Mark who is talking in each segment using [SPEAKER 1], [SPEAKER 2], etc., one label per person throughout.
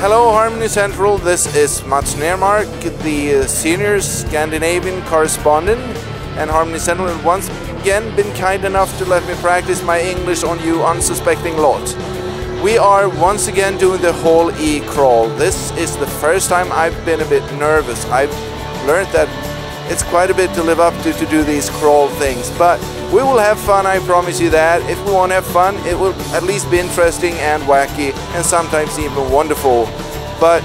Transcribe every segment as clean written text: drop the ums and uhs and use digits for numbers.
[SPEAKER 1] Hello Harmony Central, this is Nermark, the Senior Scandinavian Correspondent, and Harmony Central has once again been kind enough to let me practice my English on you unsuspecting lot. We are once again doing the whole E crawl. This is the first time I've been a bit nervous. I've learned that it's quite a bit to live up to do these crawl things, but we will have fun, I promise you that. If we won't have fun, it will at least be interesting and wacky and sometimes even wonderful. But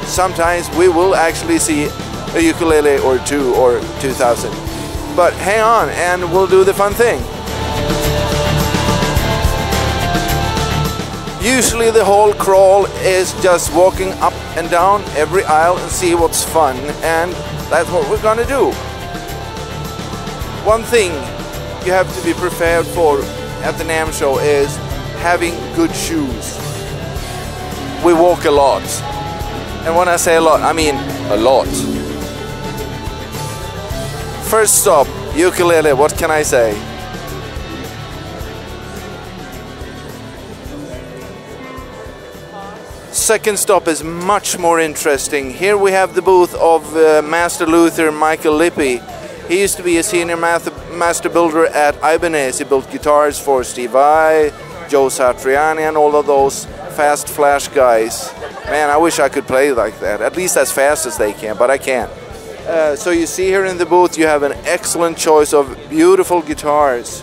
[SPEAKER 1] sometimes we will actually see a ukulele or two or 2,000. But hang on and we'll do the fun thing. Usually the whole crawl is just walking up and down every aisle and see what's fun, and that's what we're gonna do. One thing you have to be prepared for at the NAMM show is having good shoes. We walk a lot. And when I say a lot, I mean a lot. First stop, ukulele, what can I say? Second stop is much more interesting. Here we have the booth of Master Luther Michael Lippi. He used to be a senior master builder at Ibanez. He built guitars for Steve Vai, Joe Satriani, and all of those fast flash guys. Man, I wish I could play like that, at least as fast as they can, but I can't. So you see here in the booth you have an excellent choice of beautiful guitars.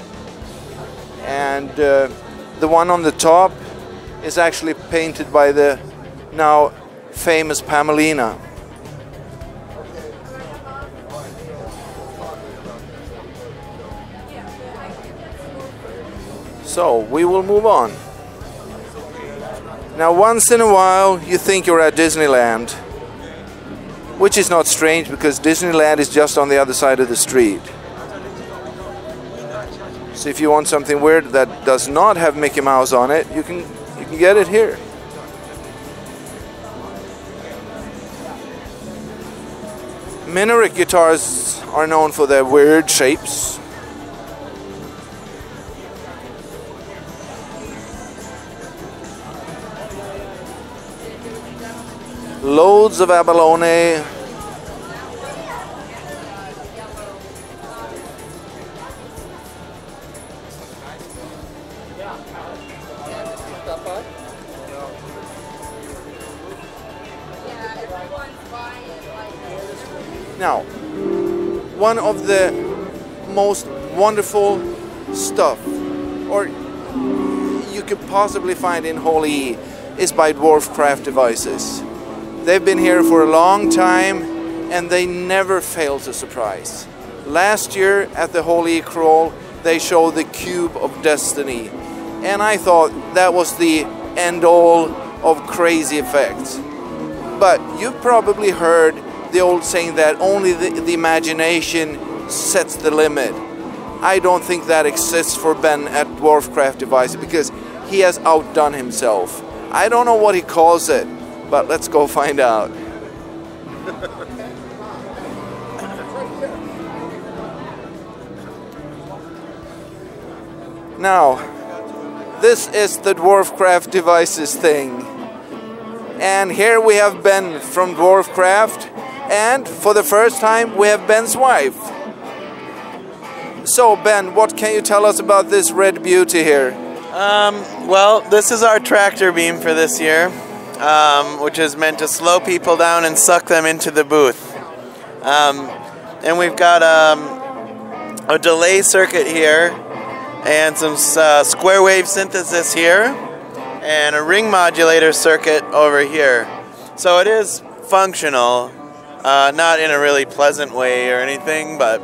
[SPEAKER 1] And the one on the top is actually painted by the now famous Pamelina. So we will move on. Now once in a while you think you're at Disneyland, which is not strange because Disneyland is just on the other side of the street. So if you want something weird that does not have Mickey Mouse on it, you can get it here. Minaret guitars are known for their weird shapes. Loads of abalone. Now, one of the most wonderful stuff, or you could possibly find in Whole E, is by Dwarf Craft Devices. They've been here for a long time and they never fail to surprise. Last year at the Whole E Crawl they showed the Cube of Destiny, and I thought that was the end all of crazy effects. But you've probably heard the old saying that only the imagination sets the limit. I don't think that exists for Ben at Dwarf Craft Devices because he has outdone himself. I don't know what he calls it, but let's go find out. Now, this is the Dwarf Craft Devices thing. And here we have Ben from Dwarf Craft, and for the first time we have Ben's wife. So Ben, what can you tell us about this red beauty here?
[SPEAKER 2] Well, this is our tractor beam for this year. Which is meant to slow people down and suck them into the booth. And we've got a delay circuit here, and some square wave synthesis here, and a ring modulator circuit over here. So it is functional, not in a really pleasant way or anything, but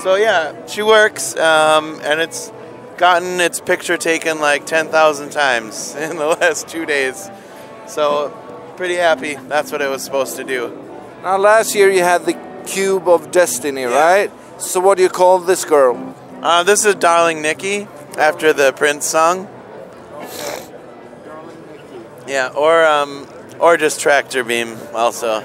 [SPEAKER 2] so yeah, she works, and it's gotten its picture taken like 10,000 times in the last 2 days. So pretty happy. That's what it was supposed to do.
[SPEAKER 1] Now last year you had the Cube of Destiny, right? So what do you call this girl?
[SPEAKER 2] This is Darling Nikki, after the Prince song. Yeah, or just tractor beam also,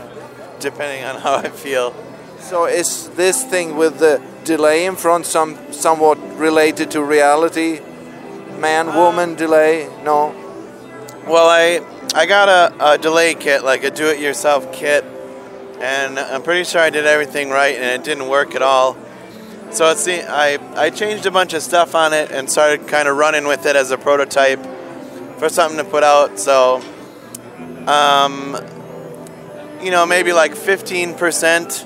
[SPEAKER 2] depending on how I feel.
[SPEAKER 1] So is this thing with the delay in front somewhat related to reality? Man-woman delay? No?
[SPEAKER 2] Well, I got a delay kit, like a do-it-yourself kit, and I'm pretty sure I did everything right, and it didn't work at all. So I changed a bunch of stuff on it and started kind of running with it as a prototype for something to put out. So, you know, maybe like 15%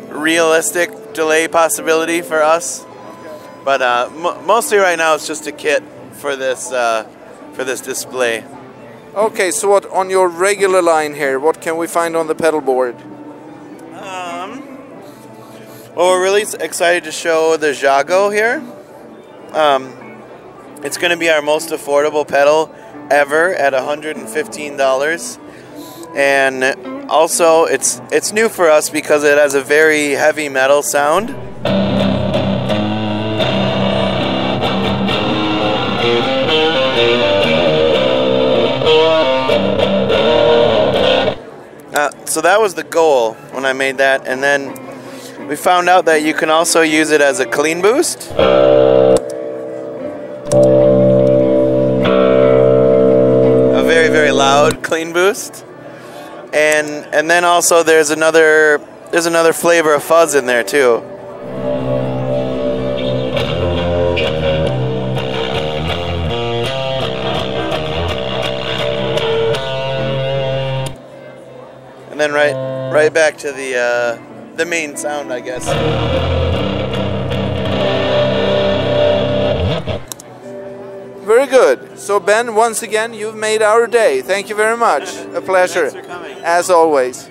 [SPEAKER 2] realistic delay possibility for us. But mostly right now it's just a kit for this display.
[SPEAKER 1] Okay, so what on your regular line here? What can we find on the pedal board?
[SPEAKER 2] Well, we're really excited to show the Jago here. It's going to be our most affordable pedal ever at $115. And also, it's new for us because it has a very heavy metal sound. So that was the goal when I made that, and then we found out that you can also use it as a clean boost. A very, very loud clean boost. And then also there's another flavor of fuzz in there too. And then right back to the main sound, I guess.
[SPEAKER 1] Very good. So Ben, once again, you've made our day. Thank you very much. A pleasure.
[SPEAKER 2] Thanks for coming.
[SPEAKER 1] As always.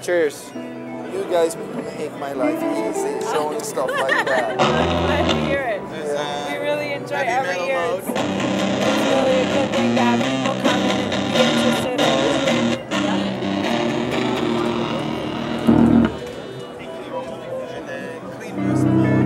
[SPEAKER 1] Cheers. You guys make my life easy showing stuff like that.
[SPEAKER 3] Glad to hear it.
[SPEAKER 1] Yeah.
[SPEAKER 3] We really enjoy
[SPEAKER 2] Heavy
[SPEAKER 3] every
[SPEAKER 2] metal
[SPEAKER 3] year.
[SPEAKER 2] mode.
[SPEAKER 3] It's really a good thing to have people come in and be interested in it.
[SPEAKER 2] And then clean boost mode.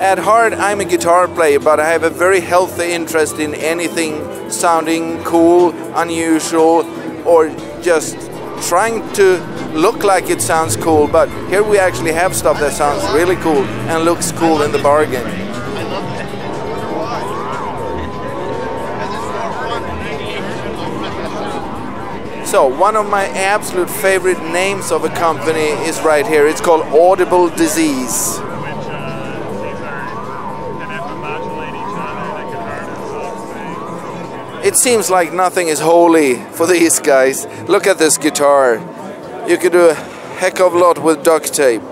[SPEAKER 1] At heart, I'm a guitar player, but I have a very healthy interest in anything sounding cool, unusual, or just trying to look like it sounds cool. But here we actually have stuff that sounds really cool and looks cool in the bargain. So one of my absolute favorite names of a company is right here. It's called Audible Disease. It seems like nothing is holy for these guys. Look at this guitar. You could do a heck of a lot with duct tape.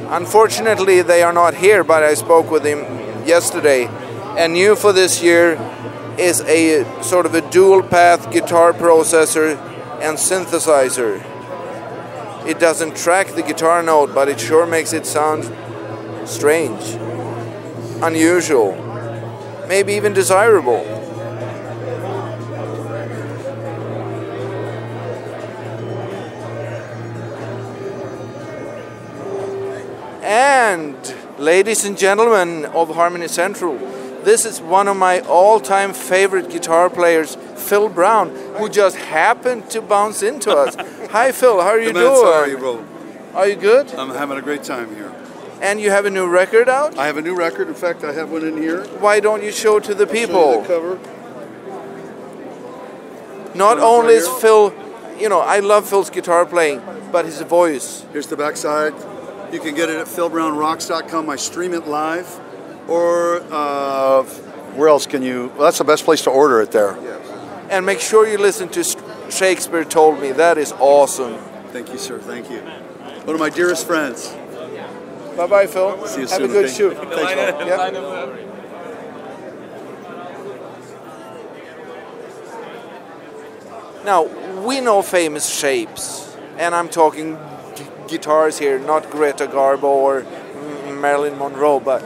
[SPEAKER 1] Unfortunately, they are not here, but I spoke with him yesterday. And new for this year is a sort of a dual path guitar processor and synthesizer. It doesn't track the guitar note, but it sure makes it sound strange, unusual, maybe even desirable. And ladies and gentlemen of Harmony Central, this is one of my all-time favorite guitar players, Phil Brown, who just happened to bounce into us. Hi Phil, how are you doing?
[SPEAKER 4] How are you, Roland?
[SPEAKER 1] Are you good?
[SPEAKER 4] I'm having a great time here.
[SPEAKER 1] And you have a new record out?
[SPEAKER 4] I have a new record. In fact, I have one in here.
[SPEAKER 1] Why don't you show it to the people?
[SPEAKER 4] Show you the cover.
[SPEAKER 1] Not
[SPEAKER 4] Right
[SPEAKER 1] only is
[SPEAKER 4] here.
[SPEAKER 1] Phil, you know, I love Phil's guitar playing, but his voice.
[SPEAKER 4] Here's the backside. You can get it at philbrownrocks.com. I stream it live. Or where else can you? Well, that's the best place to order it there.
[SPEAKER 1] Yes. And make sure you listen to Shakespeare Told Me. That is awesome.
[SPEAKER 4] Thank you, sir. Thank you. One of my dearest friends.
[SPEAKER 1] Bye-bye, Phil.
[SPEAKER 4] See you
[SPEAKER 1] Have
[SPEAKER 4] soon.
[SPEAKER 1] a good
[SPEAKER 4] Thank
[SPEAKER 1] shoot.
[SPEAKER 4] you. Thanks, Roland.
[SPEAKER 1] Yep. Now, we know famous shapes, and I'm talking guitars here, not Greta Garbo or Marilyn Monroe, but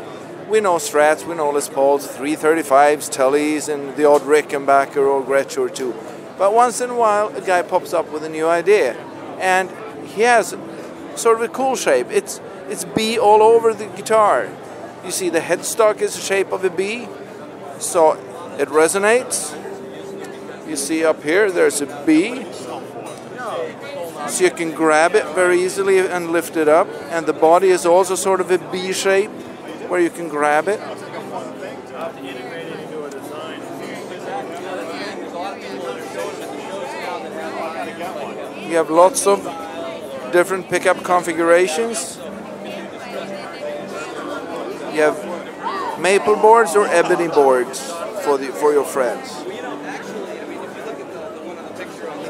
[SPEAKER 1] we know Strats, we know Les Pauls, 335s, Tellys, and the odd Rickenbacker or Gretsch or two. But once in a while, a guy pops up with a new idea, and he has sort of a cool shape. It's B all over the guitar. You see the headstock is the shape of a B, so it resonates. You see up here, there's a B. so you can grab it very easily and lift it up. And the body is also sort of a B shape where you can grab it. You have lots of different pickup configurations. You have maple boards or ebony boards for your frets.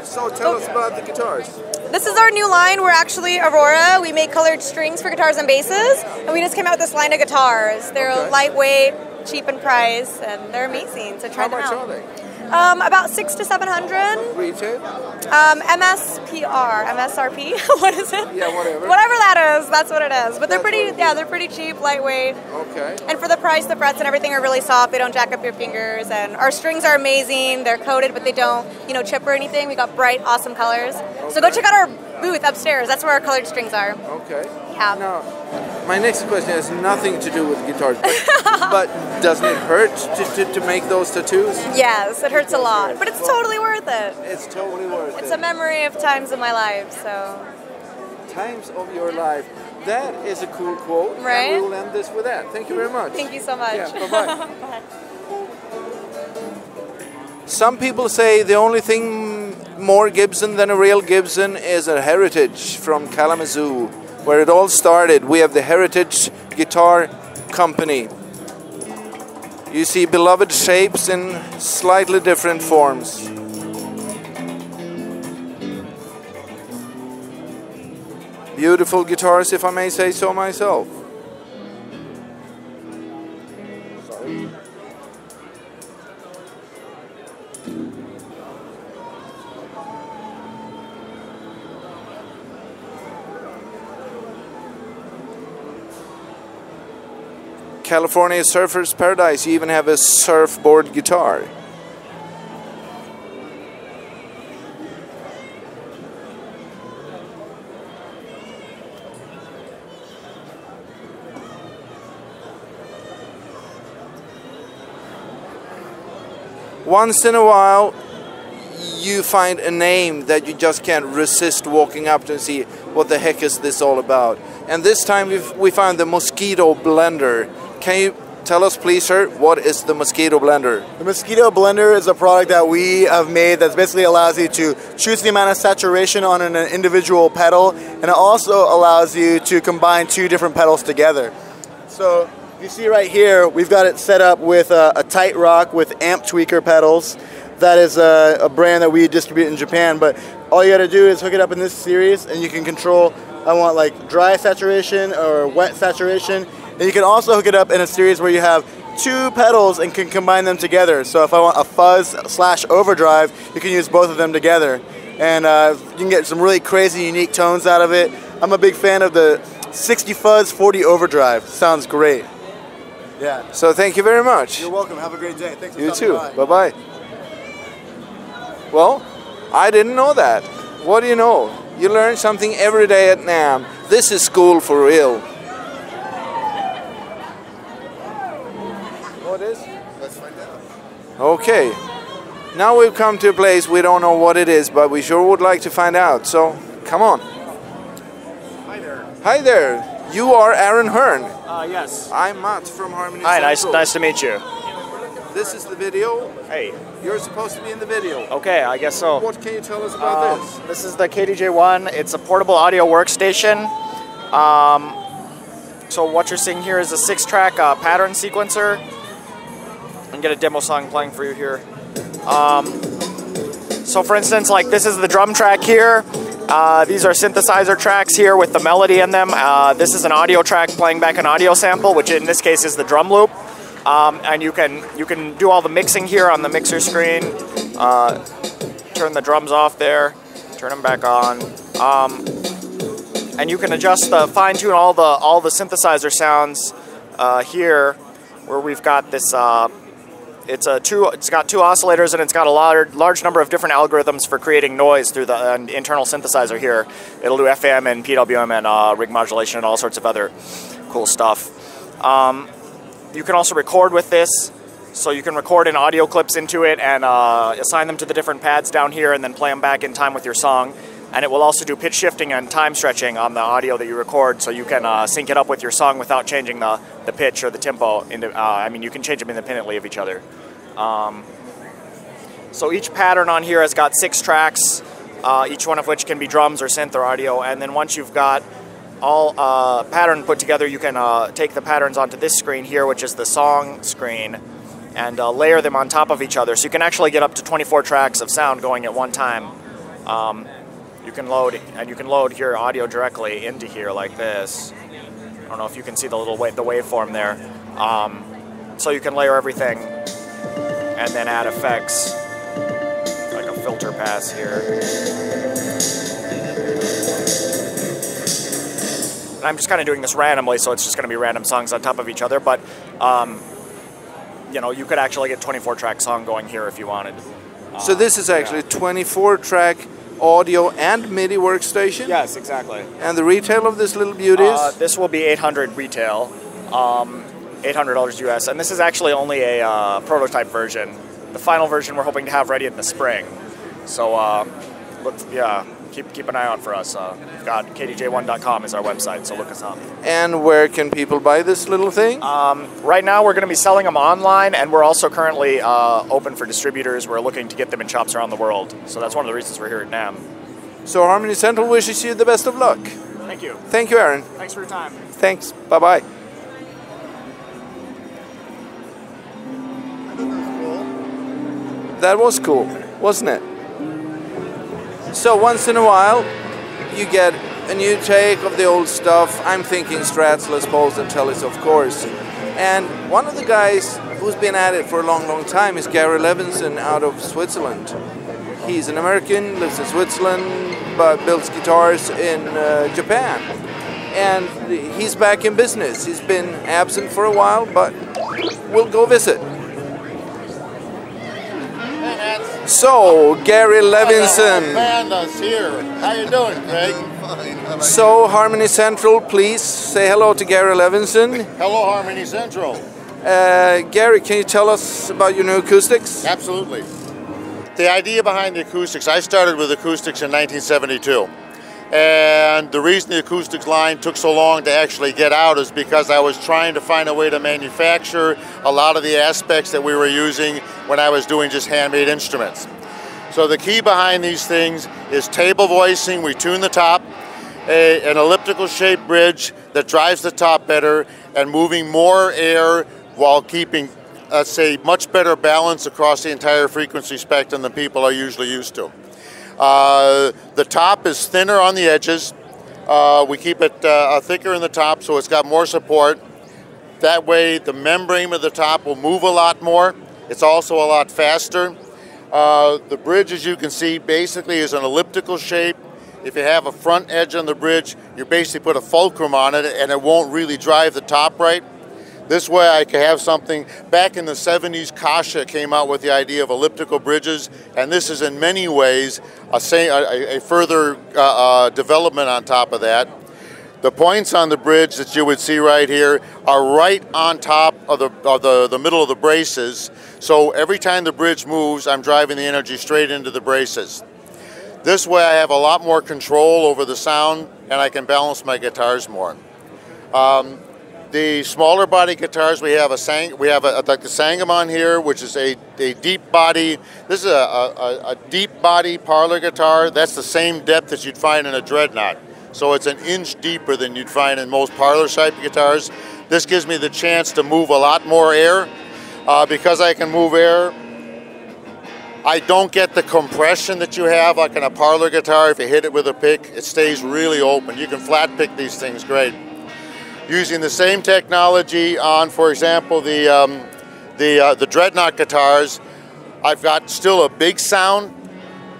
[SPEAKER 1] So tell us about the guitars.
[SPEAKER 5] This is our new line. We're actually Aurora. We make colored strings for guitars and basses, and we just came out with this line of guitars. They're lightweight, cheap in price, and they're amazing. So try them out.
[SPEAKER 1] How much are they?
[SPEAKER 5] About $600 to $700.
[SPEAKER 1] Retail?
[SPEAKER 5] MSRP. What is it?
[SPEAKER 1] Yeah, whatever.
[SPEAKER 5] Whatever that is, that's what it is. But they're pretty, yeah, they're pretty cheap, lightweight.
[SPEAKER 1] Okay.
[SPEAKER 5] And for the price, the frets and everything are really soft. They don't jack up your fingers. And our strings are amazing. They're coated, but they don't, chip or anything. We got bright, awesome colors. Okay. So go check out our booth upstairs. That's where our colored strings are.
[SPEAKER 1] Okay.
[SPEAKER 5] Yeah.
[SPEAKER 1] Now, my next question has nothing to do with guitars, but doesn't it hurt to make those tattoos?
[SPEAKER 5] Yes, it hurts a lot, but it's totally worth it.
[SPEAKER 1] It's totally worth it.
[SPEAKER 5] It's a memory of times in my life, so.
[SPEAKER 1] Times of your life. That is a cool quote.
[SPEAKER 5] Right?
[SPEAKER 1] And we'll end this with that. Thank you very much.
[SPEAKER 5] Thank you so much.
[SPEAKER 1] Yeah, bye-bye. Bye. Some people say the only thing more Gibson than a real Gibson is a Heritage from Kalamazoo, where it all started. We have the Heritage Guitar Company. You see beloved shapes in slightly different forms. Beautiful guitars, if I may say so myself. Sorry. California Surfer's Paradise, you even have a surfboard guitar. Once in a while, you find a name that you just can't resist walking up to and see what the heck is this all about. And this time we found the Mosquito blender. Can you tell us, please, sir, what is the Mosquito blender?
[SPEAKER 6] The Mosquito blender is a product that we have made that basically allows you to choose the amount of saturation on an individual pedal, and it also allows you to combine two different pedals together. So you see right here, we've got it set up with a tight rock with amp tweaker pedals. That is a brand that we distribute in Japan, but all you gotta do is hook it up in this series and you can control, I want like dry saturation or wet saturation. And you can also hook it up in a series where you have two pedals and can combine them together. So if I want a fuzz / overdrive, you can use both of them together. And you can get some really crazy, unique tones out of it. I'm a big fan of the 60 fuzz, 40 overdrive. Sounds great. Yeah.
[SPEAKER 1] So thank you very much.
[SPEAKER 6] You're welcome. Have a great day. Thanks for
[SPEAKER 1] You
[SPEAKER 6] coming
[SPEAKER 1] too.
[SPEAKER 6] by.
[SPEAKER 1] Bye-bye. Well, I didn't know that. What do you know? You learn something every day at NAMM. This is school for real. What is?
[SPEAKER 4] Let's find out.
[SPEAKER 1] Okay. Now we've come to a place we don't know what it is, but we sure would like to find out. So, come on.
[SPEAKER 7] Hi there.
[SPEAKER 1] Hi there. You are Aaron Hearn.
[SPEAKER 7] Yes.
[SPEAKER 1] I'm Matt from Harmony
[SPEAKER 7] Hi,
[SPEAKER 1] Central.
[SPEAKER 7] nice to meet you.
[SPEAKER 1] This is the video.
[SPEAKER 7] Hey.
[SPEAKER 1] You're supposed to be in the video.
[SPEAKER 7] Okay, I guess so.
[SPEAKER 1] What can you tell us about this?
[SPEAKER 7] This is the KDJ1. It's a portable audio workstation. So what you're seeing here is a 6-track pattern sequencer. And get a demo song playing for you here. So for instance, like this is the drum track here. These are synthesizer tracks here with the melody in them. This is an audio track playing back an audio sample, which in this case is the drum loop. And you can do all the mixing here on the mixer screen. Turn the drums off there, turn them back on, and you can adjust the fine-tune all the synthesizer sounds here, where we've got this. It's got two oscillators and it's got a large number of different algorithms for creating noise through the internal synthesizer here. It'll do FM and PWM and rig modulation and all sorts of other cool stuff. You can also record with this, so you can record in audio clips into it and assign them to the different pads down here and then play them back in time with your song. And it will also do pitch shifting and time stretching on the audio that you record, so you can sync it up with your song without changing the pitch or the tempo. I mean, you can change them independently of each other. So each pattern on here has got 6 tracks, each one of which can be drums or synth or audio. And then once you've got all pattern put together, you can take the patterns onto this screen here, which is the song screen, and layer them on top of each other. So you can actually get up to 24 tracks of sound going at one time. You can load your audio directly into here like this. I don't know if you can see the little the waveform there. So you can layer everything and then add effects, like a filter pass here. And I'm just kind of doing this randomly, so it's just going to be random songs on top of each other. But you know, you could actually get 24-track song going here if you wanted.
[SPEAKER 1] So this is actually 24-track audio and MIDI workstation?
[SPEAKER 7] Yes, exactly.
[SPEAKER 1] And the retail of this little beauty is?
[SPEAKER 7] This will be $800 retail, $800 US, and this is actually only a prototype version. The final version we're hoping to have ready in the spring. So keep an eye out for us. We've got kdj1.com is our website, so look us up.
[SPEAKER 1] And where can people buy this little thing?
[SPEAKER 7] Right now we're going to be selling them online, and we're also currently open for distributors. We're looking to get them in shops around the world. So that's one of the reasons we're here at NAMM.
[SPEAKER 1] So Harmony Central wishes you the best of luck.
[SPEAKER 7] Thank you.
[SPEAKER 1] Thank you, Aaron.
[SPEAKER 7] Thanks for your time.
[SPEAKER 1] Thanks. Bye-bye. That was cool, wasn't it? So once in a while, you get a new take of the old stuff. I'm thinking Strats, Les Pauls, and Tellys, of course. And one of the guys who's been at it for a long, long time is Gary Levenson out of Switzerland. He's an American, lives in Switzerland, but builds guitars in Japan. And he's back in business. He's been absent for a while, but we'll go visit. So, Gary Levenson.
[SPEAKER 8] Panda's here. How you doing, Craig?
[SPEAKER 1] So, Harmony Central, please say hello to Gary Levenson.
[SPEAKER 8] Hello, Harmony Central.
[SPEAKER 1] Gary, can you tell us about your new acoustics?
[SPEAKER 8] Absolutely. The idea behind the acoustics, I started with acoustics in 1972. And the reason the acoustics line took so long to actually get out is because I was trying to find a way to manufacture a lot of the aspects that we were using when I was doing just handmade instruments. So the key behind these things is table voicing. We tune the top, an elliptical shaped bridge that drives the top better, and moving more air while keeping, let's say, much better balance across the entire frequency spectrum than people are usually used to. The top is thinner on the edges. We keep it thicker in the top so it's got more support. That way the membrane of the top will move a lot more. It's also a lot faster. The bridge, as you can see, basically is an elliptical shape. If you have a front edge on the bridge, you basically put a fulcrum on it and it won't really drive the top right. This way I could have something, back in the 70s, Kasha came out with the idea of elliptical bridges, and this is in many ways a further development on top of that. The points on the bridge that you would see right here are right on top of the middle of the braces, so every time the bridge moves, I'm driving the energy straight into the braces. This way I have a lot more control over the sound, and I can balance my guitars more. The smaller body guitars, we have like the Sangamon here, which is a deep body. This is a deep body parlor guitar. That's the same depth that you'd find in a Dreadnought. So it's an inch deeper than you'd find in most parlor type guitars. This gives me the chance to move a lot more air. Because I can move air, I don't get the compression that you have like in a parlor guitar. If you hit it with a pick, it stays really open. You can flat pick these things great. Using the same technology on, for example, the Dreadnought guitars, I've got still a big sound,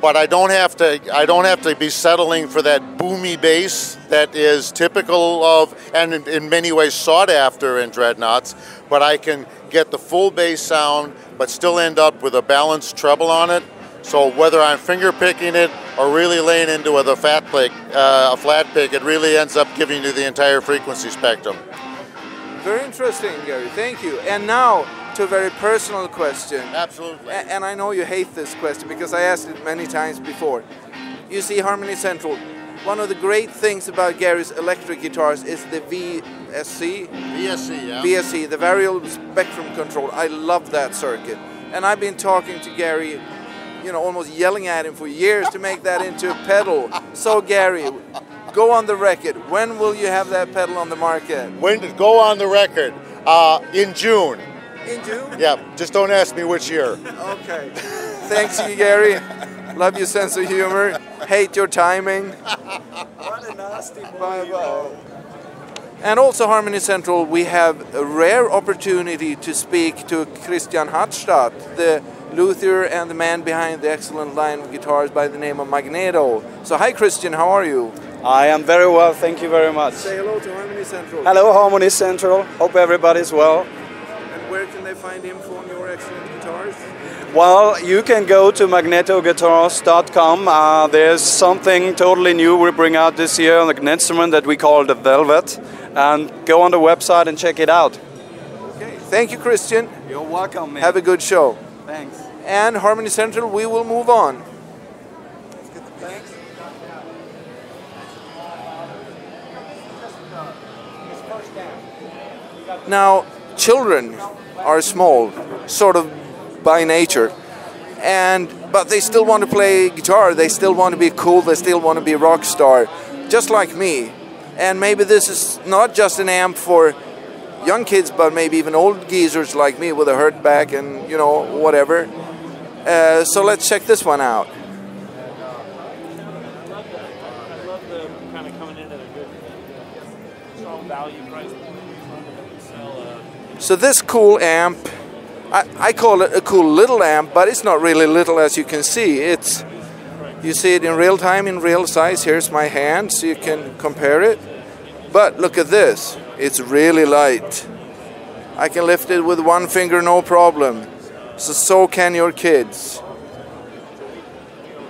[SPEAKER 8] but I don't have to be settling for that boomy bass that is typical of and in many ways sought after in Dreadnoughts. But I can get the full bass sound, but still end up with a balanced treble on it. So whether I'm finger picking it or really laying into with a flat pick, it really ends up giving you the entire frequency spectrum.
[SPEAKER 1] Very interesting, Gary. Thank you. And now to a very personal question.
[SPEAKER 8] Absolutely.
[SPEAKER 1] And I know you hate this question because I asked it many times before. you see Harmony Central. One of the great things about Gary's electric guitars is the VSC.
[SPEAKER 8] VSC, yeah.
[SPEAKER 1] VSC, the variable spectrum control. I love that circuit. And I've been talking to Gary, you know, almost yelling at him for years to make that into a pedal. So Gary, go on the record. When will you have that pedal on the market?
[SPEAKER 8] When to go on the record? In June.
[SPEAKER 1] In June?
[SPEAKER 8] Yeah, just don't ask me which year.
[SPEAKER 1] Okay. Thanks you, Gary. Love your sense of humor. Hate your timing.
[SPEAKER 6] What a nasty boy.
[SPEAKER 1] Bye-bye. And also Harmony Central, we have a rare opportunity to speak to Christian Hartstadt, the luthier and the man behind the excellent line of guitars by the name of Magneto. So hi Christian, how are you?
[SPEAKER 9] I am very well, thank you very much.
[SPEAKER 1] Say hello to Harmony Central.
[SPEAKER 9] Hello Harmony Central, hope everybody's well.
[SPEAKER 1] And where can they find info on your excellent guitars?
[SPEAKER 9] Well, you can go to magnetoguitars.com. There's something totally new we bring out this year, an instrument that we call the Velvet. And go on the website and check it out.
[SPEAKER 1] Okay, thank you Christian.
[SPEAKER 9] You're welcome, man.
[SPEAKER 1] Have a good show.
[SPEAKER 9] Thanks.
[SPEAKER 1] And Harmony Central, we will move on.
[SPEAKER 9] Thanks.
[SPEAKER 1] Now, children are small, sort of by nature, but they still want to play guitar, they still want to be cool, they still want to be a rock star, just like me. And maybe this is not just an amp for young kids, but maybe even old geezers like me with a hurt back and, you know, whatever. So let's check this one out.
[SPEAKER 10] I love the kind of coming in at a good, strong value price point.
[SPEAKER 1] So this cool amp, I call it a cool little amp, but it's not really little, as you can see. You see it in real time, in real size. Here's my hand, so you can compare it. But look at this. It's really light. I can lift it with one finger, no problem. So can your kids.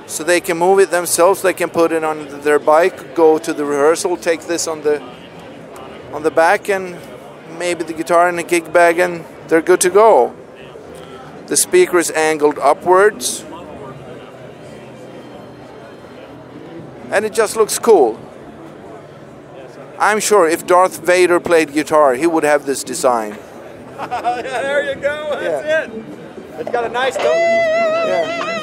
[SPEAKER 1] So they can move it themselves. They can put it on their bike, go to the rehearsal, take this on the back, and maybe the guitar in a gig bag, and they're good to go. The speaker is angled upwards. And it just looks cool. I'm sure if Darth Vader played guitar, he would have this design.
[SPEAKER 9] There you go, that's it. It's got a nice tone.
[SPEAKER 1] Yeah.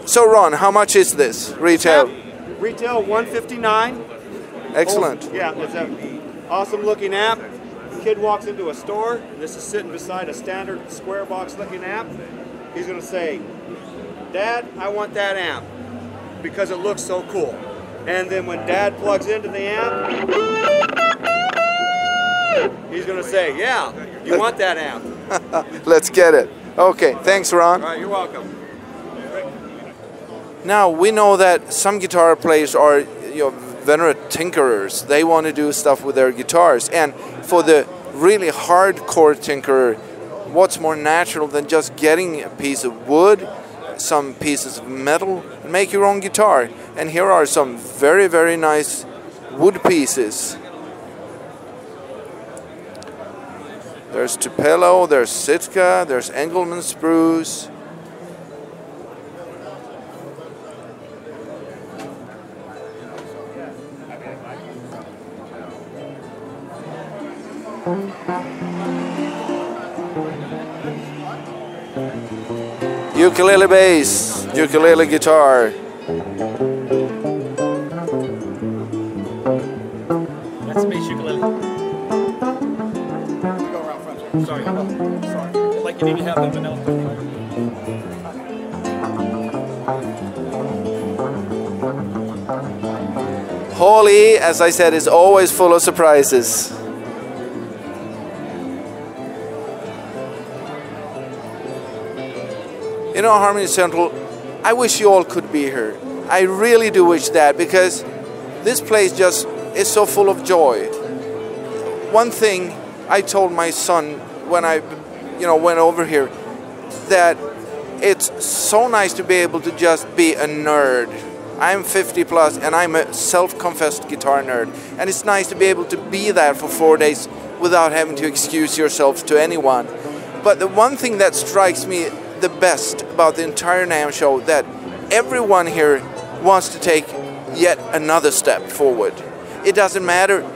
[SPEAKER 1] So Ron, how much is this retail?
[SPEAKER 11] Retail $159.
[SPEAKER 1] Excellent.
[SPEAKER 11] Yeah, it's an awesome looking amp. Kid walks into a store, and this is sitting beside a standard square box looking amp. He's going to say, Dad, I want that amp because it looks so cool. And then when Dad plugs into the amp, he's going to say, yeah, you want that amp.
[SPEAKER 1] Let's get it. Okay, thanks Ron.
[SPEAKER 11] All right, you're welcome.
[SPEAKER 1] Now, we know that some guitar players are, veteran tinkerers. They want to do stuff with their guitars. And for the really hardcore tinkerer, what's more natural than just getting a piece of wood, some pieces of metal, and make your own guitar? And here are some very, very nice wood pieces. There's tupelo, there's Sitka, there's Engelmann spruce. Ukulele bass, ukulele guitar.
[SPEAKER 10] That's bass ukulele. Go around front. Sorry. Like you need to have the vanilla.
[SPEAKER 1] Holy, as I said, is always full of surprises. You know, Harmony Central, I wish you all could be here. I really do wish that, because this place just is so full of joy. One thing I told my son when I, went over here, that it's so nice to be able to just be a nerd. I'm 50 plus and I'm a self-confessed guitar nerd. And it's nice to be able to be there for 4 days without having to excuse yourself to anyone. But the one thing that strikes me the best about the entire NAMM show, that everyone here wants to take yet another step forward. It doesn't matter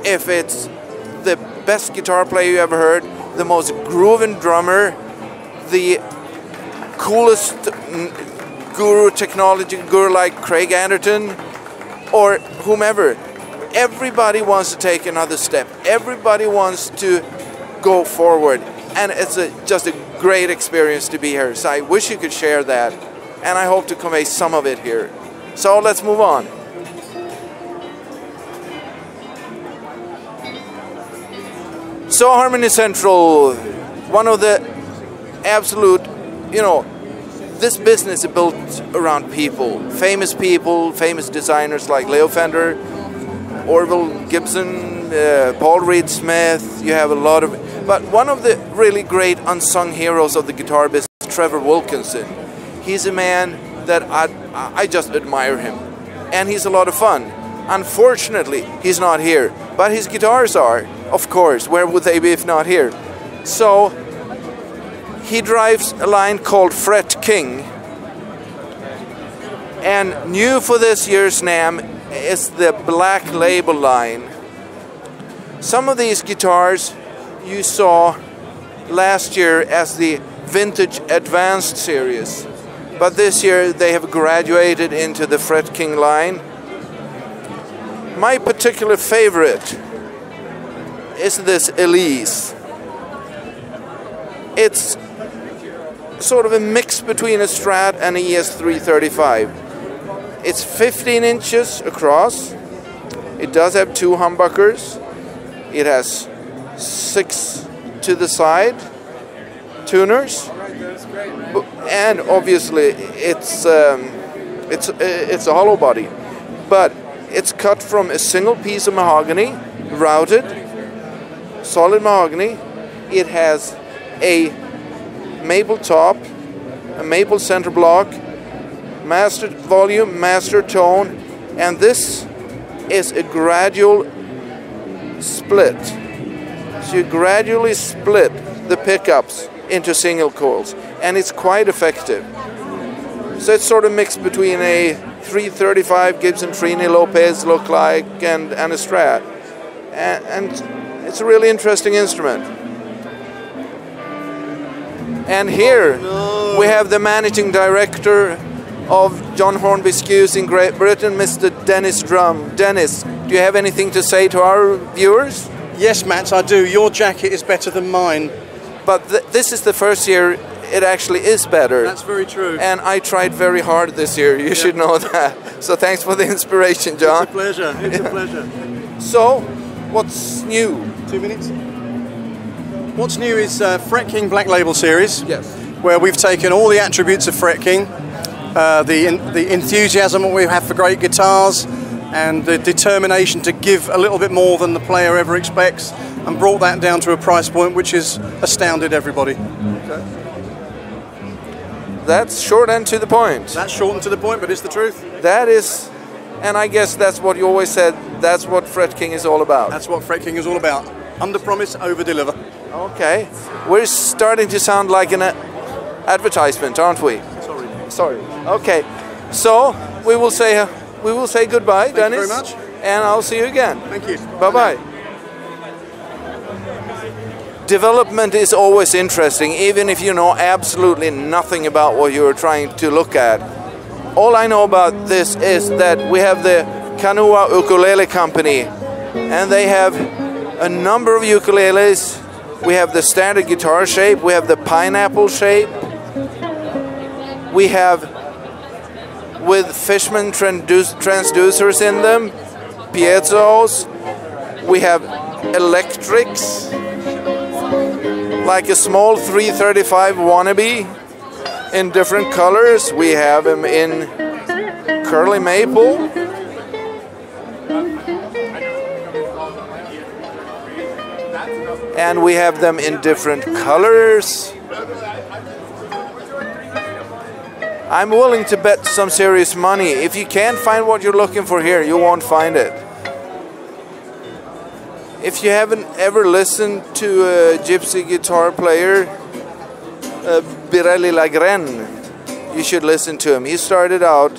[SPEAKER 1] if it's the best guitar player you ever heard, the most grooving drummer, the coolest technology guru like Craig Anderton, or whomever. Everybody wants to take another step. Everybody wants to go forward. And it's just a great experience to be here. So I wish you could share that. And I hope to convey some of it here. So let's move on. So Harmony Central, one of the absolute, this business is built around people. Famous designers like Leo Fender, Orville Gibson, Paul Reed Smith. You have a lot of, but one of the really great unsung heroes of the guitar business, Trevor Wilkinson. He's a man that I just admire him, and he's a lot of fun. Unfortunately, he's not here, but his guitars are, of course. Where would they be if not here? So he drives a line called Fret King, and new for this year's NAMM is the Black Label line. Some of these guitars you saw last year as the Vintage Advanced series, but this year they have graduated into the Fret King line. My particular favorite is this Elise. It's sort of a mix between a Strat and a ES335. It's 15 inches across. It does have 2 humbuckers. It has 6 to the side tuners, and obviously it's a hollow body, but it's cut from a single piece of mahogany, routed, solid mahogany. It has a maple top, a maple center block, master volume, master tone, and this is a gradual split. So you gradually split the pickups into single coils, and it's quite effective. So it's sort of mixed between a 335 Gibson Trini Lopez look like and a Strat, and it's a really interesting instrument. And here we have the managing director of John Hornby Skews in Great Britain, Mr. Dennis Drum. Dennis, do you have anything to say to our viewers?
[SPEAKER 12] Yes, Matt, I do. Your jacket is better than mine.
[SPEAKER 1] But this is the first year it actually is better.
[SPEAKER 12] That's very true.
[SPEAKER 1] And I tried very hard this year. You should know that. So thanks for the inspiration, John.
[SPEAKER 12] It's a pleasure. It's a pleasure.
[SPEAKER 1] So, what's new?
[SPEAKER 12] 2 minutes. What's new is Fret King Black Label series.
[SPEAKER 1] Yes.
[SPEAKER 12] Where we've taken all the attributes of Fret King, the enthusiasm that we have for great guitars, and the determination to give a little bit more than the player ever expects, and brought that down to a price point which has astounded everybody.
[SPEAKER 1] Okay. That's short and to the point.
[SPEAKER 12] That's short and to the point, but it's the truth.
[SPEAKER 1] That is, and I guess that's what you always said, that's what Fret King is all about.
[SPEAKER 12] That's what Fret King is all about. Under promise, over deliver.
[SPEAKER 1] Okay. We're starting to sound like an advertisement, aren't we? Sorry. Okay. So we will say goodbye, Dennis.
[SPEAKER 12] Thank you very much.
[SPEAKER 1] And I'll see you again.
[SPEAKER 12] Thank you.
[SPEAKER 1] Bye-bye. Development is always interesting, even if you know absolutely nothing about what you're trying to look at. All I know about this is that we have the Kanua Ukulele Company, and they have a number of ukuleles. We have the standard guitar shape, we have the pineapple shape, we have with Fishman transducers in them, piezos, we have electrics, like a small 335 wannabe. in different colors. We have them in curly maple. And we have them in different colors. I'm willing to bet some serious money. If you can't find what you're looking for here, you won't find it. If you haven't ever listened to a gypsy guitar player, Birelli Lagren, you should listen to him. He started out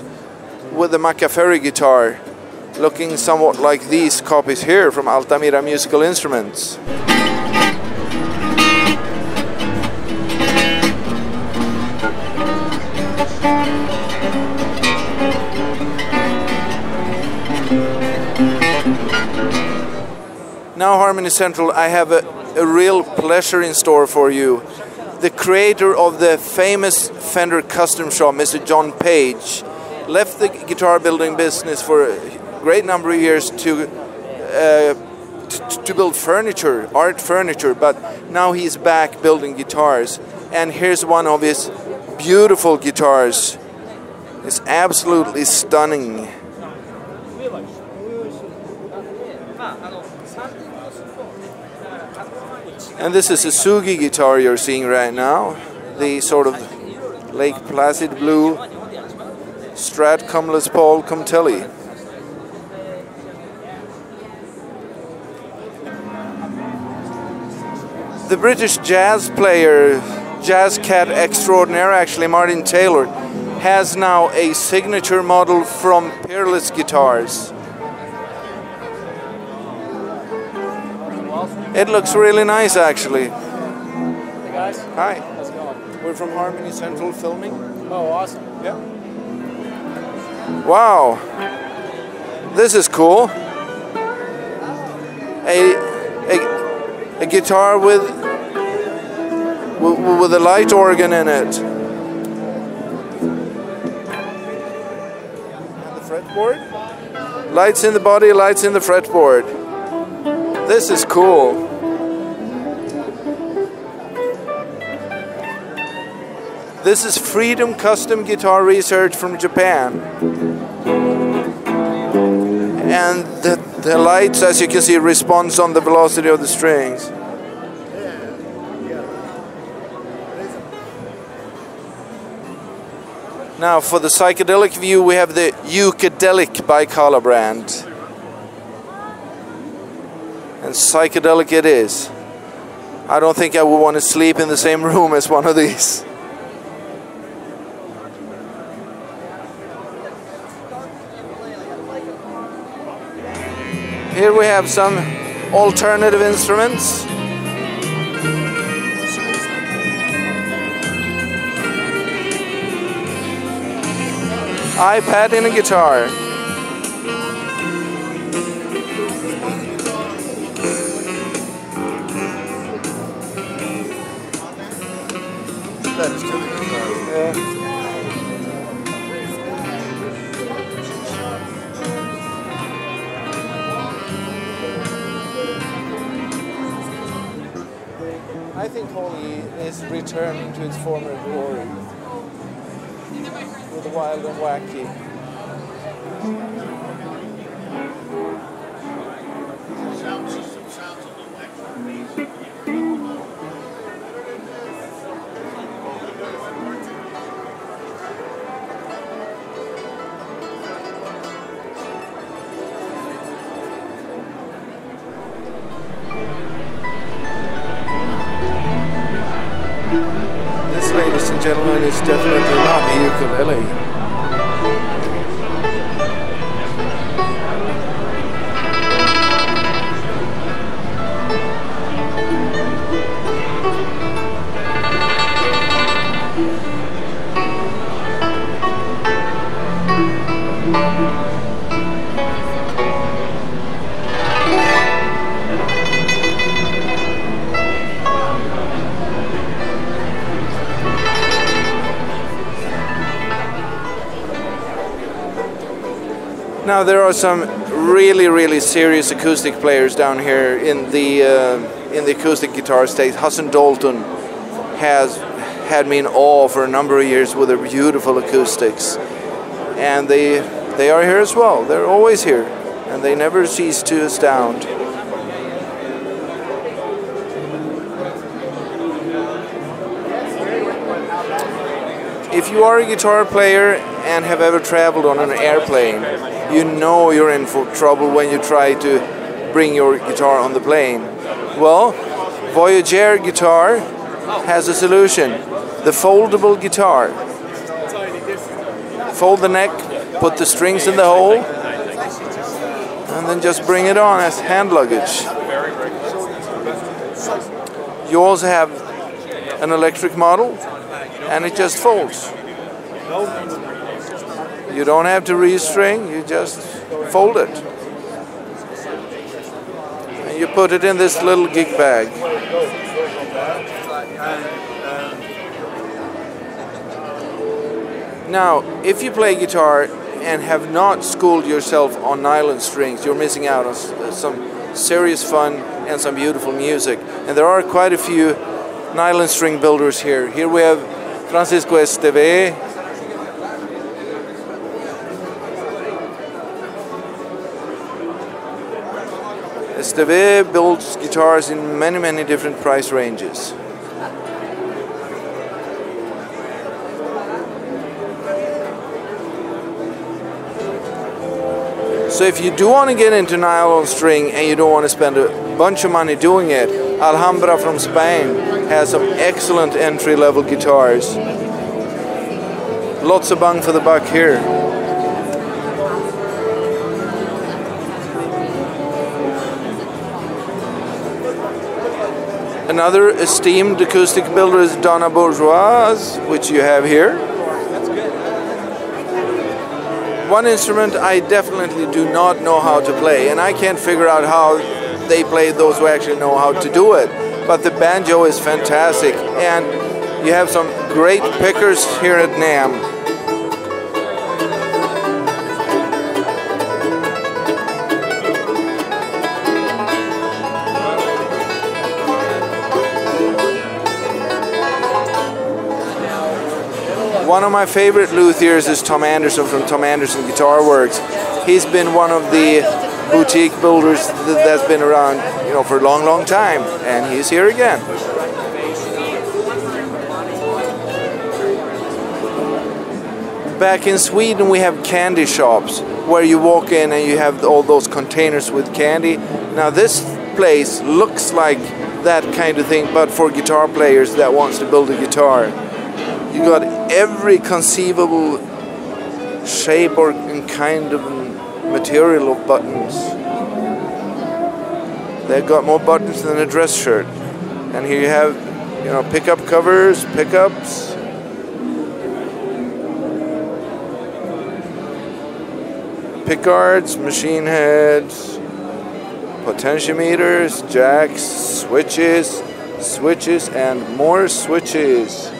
[SPEAKER 1] with a Macaferri guitar, looking somewhat like these copies here from Altamira Musical Instruments. Now, Harmony Central, I have a real pleasure in store for you. The creator of the famous Fender custom shop, Mr. John Page, left the guitar building business for a great number of years to build furniture, art furniture, but now he's back building guitars. And here's one of his beautiful guitars. It's absolutely stunning. And this is a Sugi guitar you're seeing right now. The sort of Lake Placid blue Strat cum Les Paul cum Telly. The British jazz player, jazz cat extraordinaire, actually Martin Taylor, has now a signature model from Peerless Guitars. It looks really nice, actually.
[SPEAKER 13] Hey guys.
[SPEAKER 1] Hi.
[SPEAKER 13] How's it going?
[SPEAKER 1] We're from Harmony Central Filming.
[SPEAKER 13] Oh, awesome.
[SPEAKER 1] Yeah. Wow. This is cool. A guitar with a light organ in it. And the fretboard. Lights in the body, lights in the fretboard. This is cool. This is Freedom Custom Guitar Research from Japan. And the lights, as you can see, responds on the velocity of the strings. Now for the psychedelic view, we have the Ukuleles by Kala brand. And psychedelic it is. I don't think I would want to sleep in the same room as one of these. Here we have some alternative instruments. iPad in a guitar.
[SPEAKER 4] That is typical.
[SPEAKER 1] Yeah. I think Holy is returning to its former glory with the wild and wacky. This, ladies and gentlemen, is definitely not a ukulele. Now there are some really serious acoustic players down here in the acoustic guitar state. Hudson Dalton has had me in awe for a number of years with their beautiful acoustics. And they are here as well. They're always here, and they never cease to astound. If you are a guitar player and have ever traveled on an airplane, you know you're in for trouble when you try to bring your guitar on the plane. Well, Voyager guitar has a solution. The foldable guitar. Fold the neck, put the strings in the hole, and then just bring it on as hand luggage. You also have an electric model, and it just folds. You don't have to restring, you just fold it. And you put it in this little geek bag. Now, if you play guitar and have not schooled yourself on nylon strings, you're missing out on some serious fun and some beautiful music. And there are quite a few nylon string builders here. Here we have Francisco Esteve. Esteve builds guitars in many, many different price ranges. So if you do want to get into nylon string and you don't want to spend a bunch of money doing it, Alhambra from Spain has some excellent entry-level guitars. Lots of bang for the buck here. Another esteemed acoustic builder is Donna Bourgeois, which you have here. One instrument I definitely do not know how to play, and I can't figure out how they play those who actually know how to do it. But the banjo is fantastic, and you have some great pickers here at NAMM. One of my favorite luthiers is Tom Anderson from Tom Anderson Guitar Works. He's been one of the boutique builders that's been around, you know, for a long, long time, and he's here again. Back in Sweden, we have candy shops where you walk in and you have all those containers with candy. Now this place looks like that kind of thing, but for guitar players that wants to build a guitar. You got every conceivable shape or kind of material of buttons. They've got more buttons than a dress shirt. And here you have, you know, pickup covers, pickups. Pickguards, machine heads, potentiometers, jacks, switches, switches, and more switches.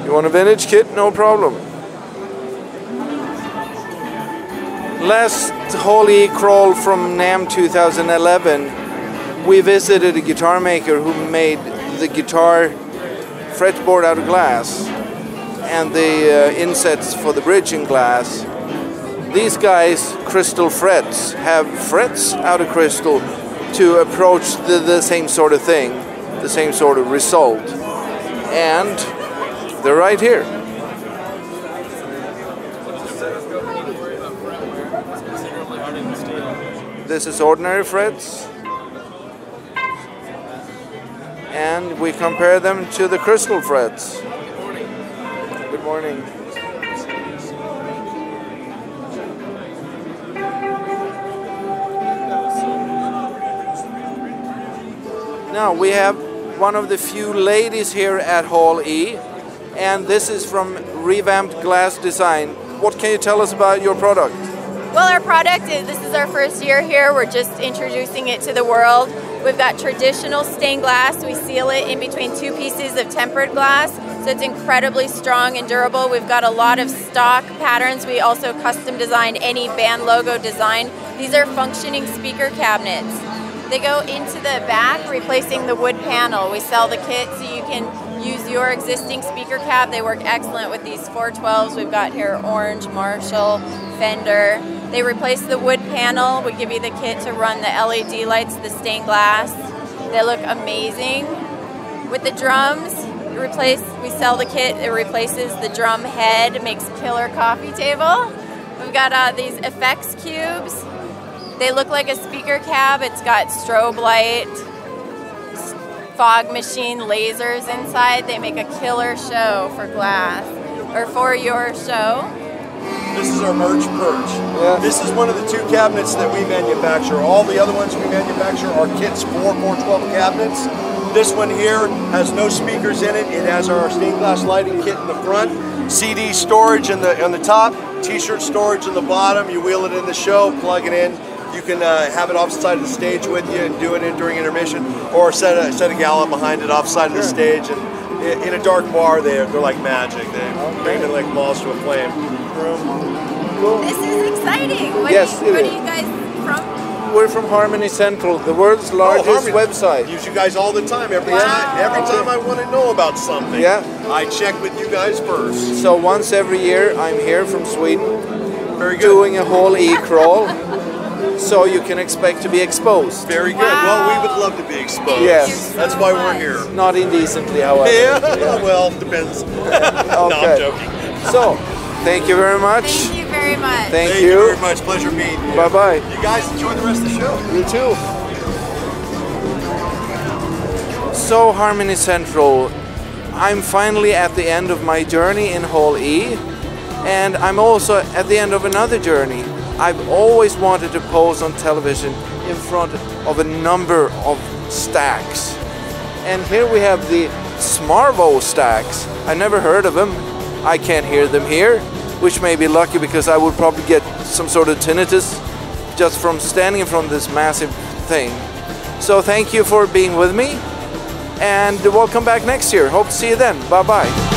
[SPEAKER 1] You want a vintage kit? No problem. Last Holy Crawl from NAMM 2011, we visited a guitar maker who made the guitar fretboard out of glass and the insets for the bridge in glass. These guys, Crystal Frets, have frets out of crystal to approach the same sort of thing, the same sort of result. And they're right here. This is ordinary frets. And we compare them to the crystal frets. Good morning. Now we have one of the few ladies here at Hall E, and this is from Revamped Glass Design. What can you tell us about your product?
[SPEAKER 14] Well, our product is, this is our first year here. We're just introducing it to the world. We've got traditional stained glass. We seal it in between two pieces of tempered glass. So it's incredibly strong and durable. We've got a lot of stock patterns. We also custom design any band logo design. These are functioning speaker cabinets. They go into the back, replacing the wood panel. We sell the kit so you can use your existing speaker cab. They work excellent with these 412s. We've got here Orange, Marshall, Fender. They replace the wood panel. We give you the kit to run the LED lights, the stained glass. They look amazing. With the drums, we sell the kit. It replaces the drum head, makes killer coffee table. We've got these effects cubes. They look like a speaker cab. It's got strobe light, fog machine, lasers inside. They make a killer show for glass, or for your show.
[SPEAKER 15] This is our merch perch.
[SPEAKER 1] Yeah.
[SPEAKER 15] This is one of the 2 cabinets that we manufacture. All the other ones we manufacture are kits for 412 cabinets. This one here has no speakers in it. It has our stained glass lighting kit in the front, CD storage on the top, t-shirt storage on the bottom. You wheel it in the show, plug it in. You can have it offside of the stage with you and do it in during intermission, or set a gallop behind it offside of the stage. And in a dark bar, they're like magic. They bring it like balls to a flame.
[SPEAKER 1] Cool.
[SPEAKER 14] This is exciting. Where are you guys from?
[SPEAKER 1] We're from Harmony Central, the world's largest website.
[SPEAKER 15] Use you guys all the time. Every time I want to know about something, I check with you guys first.
[SPEAKER 1] So once every year, I'm here from Sweden,
[SPEAKER 15] Very good.
[SPEAKER 1] doing a whole e-crawl. So you can expect to be exposed.
[SPEAKER 15] Very good. Well, we would love to be exposed.
[SPEAKER 1] Yes.
[SPEAKER 15] That's why we're here.
[SPEAKER 1] Not indecently, however.
[SPEAKER 15] Yeah, well, depends. No, I'm joking.
[SPEAKER 1] So, thank you very much.
[SPEAKER 14] Thank you very much.
[SPEAKER 1] Thank you
[SPEAKER 15] very much. Pleasure meeting you.
[SPEAKER 1] Bye-bye.
[SPEAKER 15] You guys enjoy the rest of the show.
[SPEAKER 1] You too. So, Harmony Central, I'm finally at the end of my journey in Hall E, and I'm also at the end of another journey. I've always wanted to pose on television in front of a number of stacks. And here we have the Smarvo stacks. I never heard of them. I can't hear them here, which may be lucky because I would probably get some sort of tinnitus just from standing in front of this massive thing. So thank you for being with me, and welcome back next year. Hope to see you then. Bye-bye.